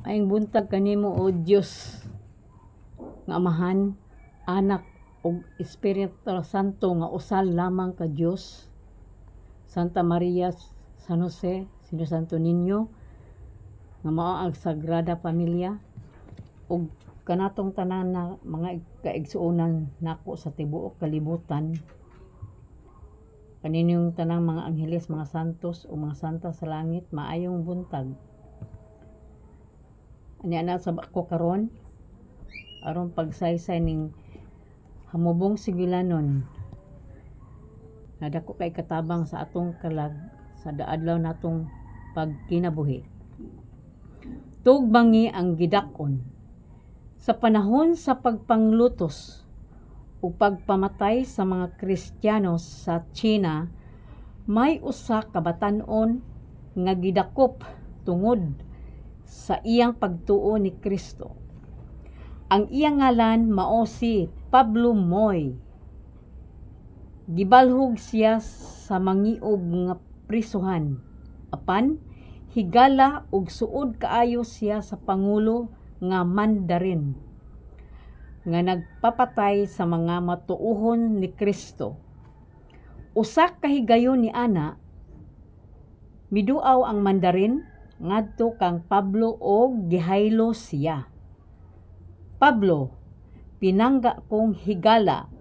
Ayong buntag kanimo o Dios nga Amahan, Anak ug Espiritu Santo nga usal lamang ka Dios. Santa Maria, San Jose, Sino Santo Niño nga mao ang Sagrada Familia ug kanatong tanan na mga kaigsuonan nako sa tibuok kalibutan. Kaninyong tanang mga angheles, mga santos o mga santa sa langit, maayong buntag. Ani ana sa ako karon aron pagsaysay ning hamubong sigilanon na dako kay katabang sa atong kalag sa daadlaw natong pagkinabuhi. Tugbangi ang gidakon sa panahon sa pagpanglutos o pagpamatay sa mga Kristiyano sa China. May usa ka batan-on nga gidakop tungod sa iyang pagtuo ni Kristo. Ang iyang ngalan mao si Pablo Moy. Gibalhog siya sa mangiog nga prisuhan. Apan higala ug suod kaayo siya sa pangulo nga Mandarin nga nagpapatay sa mga matuohon ni Kristo. Usa ka higayon ni ana miduaw ang Mandarin ngadto kang Pablo og gihaylo siya. Pablo, pinangga kong higala,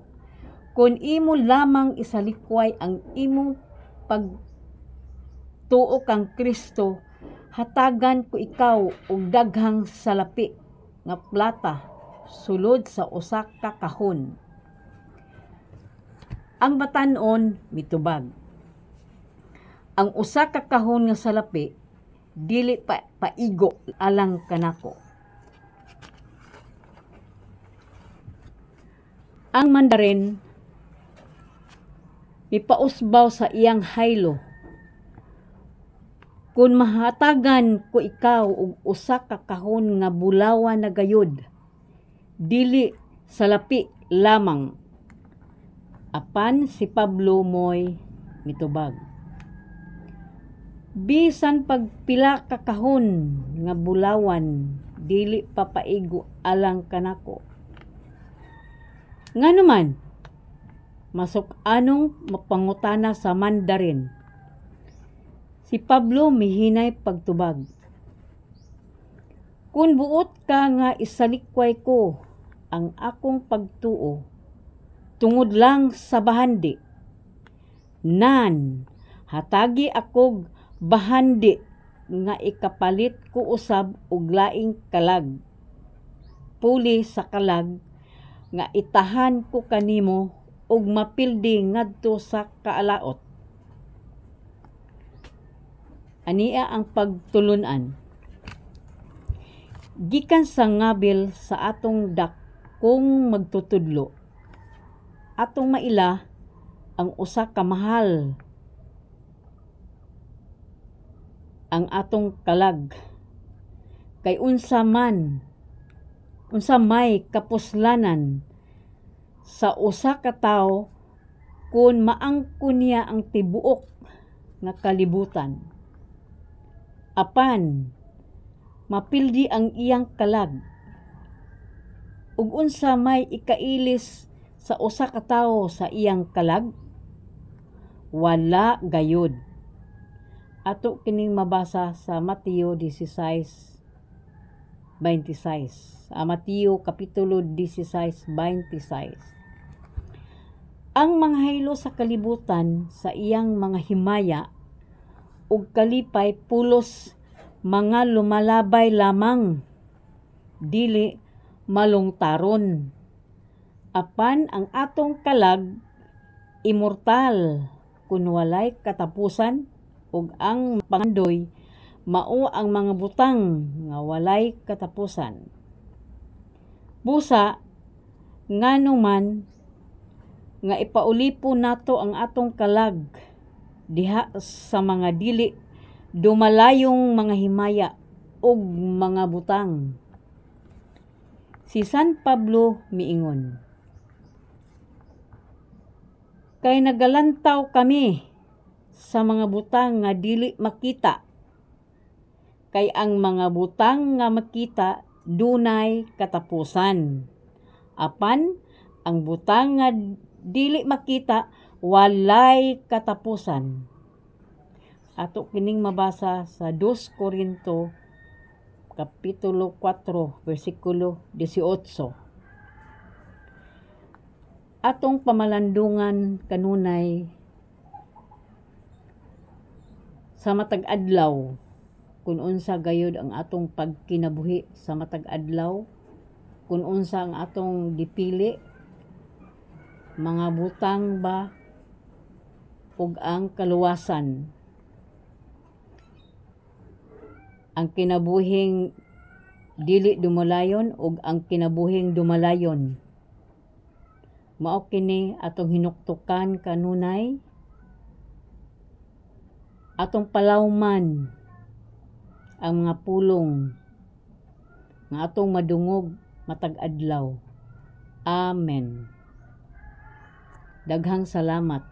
kun imo lamang isalikway ang imong pagtuo kang Kristo, hatagan ko ikaw og daghang salapi nga plata sulod sa usa ka kahon. Ang batan-on mitubag. Ang usa ka kahon nga salapi dili paigo alang kanako. Ang Mandarin mipausbaw sa iyang haylo, kung mahatagan ko ikaw og usa ka kahon nga bulawan na gayud, dili salapi lamang. Apan si Pablo Moy mitubag, bisan pagpila ka kahon nga bulawan dili papaigo alang kanako. Nganuman, masok anong mapangutana sa Mandarin. Si Pablo mihinay pagtubag, kung buot ka nga isalikway ko ang akong pagtuo tungod lang sa bahandi, nan hatagi akog bahandi nga ikapalit ko usab og laing kalag, puli sa kalag nga itahan ko kanimo og mapildi ngadto sa kaalaot. Ania ang pagtulunan. Gikan sa ngabil sa atong dakong magtutudlo, atong maila ang usa ka mahal ang atong kalag, kay unsa may kapuslanan sa usa ka tawo kung maangkon niya ang tibuok nga kalibutan. Apan mapildi ang iyang kalag, ug unsa may ikailis sa usa ka tawo sa iyang kalag? Wala gayud. Ato kining mabasa sa Mateo 16:26. Mateo kapitulo 16:26. Ang mga haylo sa kalibutan sa iyang mga himaya ug kalipay pulos mga lumalabay lamang, dili malungtaron. Apan ang atong kalag immortal kun walay katapusan, ug ang pangandoy mao ang mga butang nga walay katapusan. Busa nganuman nga ipaulipo nato ang atong kalag diha sa mga dili dumalayong mga himaya ug mga butang. Si San Pablo miingon, kay nagalantaw kami sa mga butang nga dili makita, kay ang mga butang nga makita dunay katapusan. Apan ang butang nga dili makita walay katapusan. Ato kining mabasa sa 2 Korinto kapitulo 4 bersikulo 18. Atong pamalandungan kanunay sa matag adlaw, kung unsa gayud ang atong pagkinabuhi sa matag adlaw, kung unsa ang atong dipili, mga butang ba ug ang kaluwasan. Ang kinabuhing dili dumalayon ug ang kinabuhing dumalayon. Mao kini atong hinuktukan kanunay, atong palawman ang mga pulong nga atong madungog matag adlaw. Amen. Daghang salamat.